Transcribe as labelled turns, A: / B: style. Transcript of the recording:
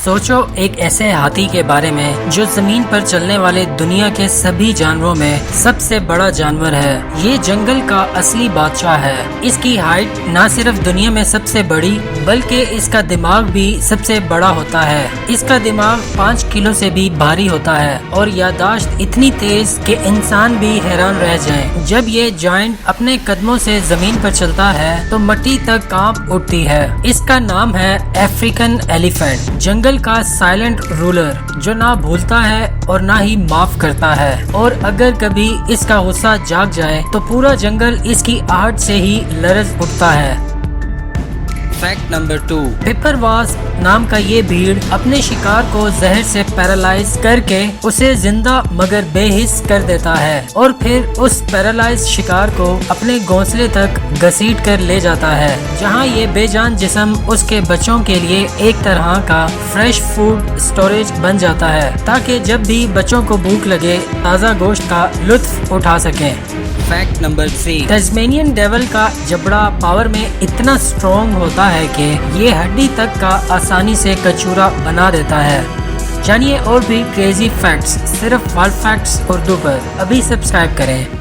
A: सोचो एक ऐसे हाथी के बारे में जो जमीन पर चलने वाले दुनिया के सभी जानवरों में सबसे बड़ा जानवर है। ये जंगल का असली बादशाह है। इसकी हाइट न सिर्फ दुनिया में सबसे बड़ी बल्कि इसका दिमाग भी सबसे बड़ा होता है। इसका दिमाग 5 किलो से भी भारी होता है और याददाश्त इतनी तेज कि इंसान भी हैरान रह जाए। जब ये जायंट अपने कदमों से जमीन पर चलता है तो मिट्टी तक कांप उठती है। इसका नाम है अफ्रीकन एलिफेंट, जंगल का साइलेंट रूलर जो ना भूलता है और ना ही माफ करता है। और अगर कभी इसका गुस्सा जाग जाए तो पूरा जंगल इसकी आहट से ही लरज उठता है। फैक्ट नंबर 2, पिपरवास नाम का ये भीड़ अपने शिकार को जहर से पैरालाइज करके उसे जिंदा मगर बेहिस कर देता है और फिर उस पैरालाइज शिकार को अपने घोंसले तक घसीट कर ले जाता है, जहां ये बेजान जिस्म उसके बच्चों के लिए एक तरह का फ्रेश फूड स्टोरेज बन जाता है, ताकि जब भी बच्चों को भूख लगे ताज़ा गोश्त का लुत्फ उठा सकें। फैक्ट नंबर 3, तस्मेनियन डेविल का जबड़ा पावर में इतना स्ट्रॉन्ग होता है कि ये हड्डी तक का आसानी से कचूरा बना देता है। जानिए और भी क्रेजी फैक्ट्स सिर्फ वर्ल्ड फैक्ट्स उर्दू पर। अभी सब्सक्राइब करें।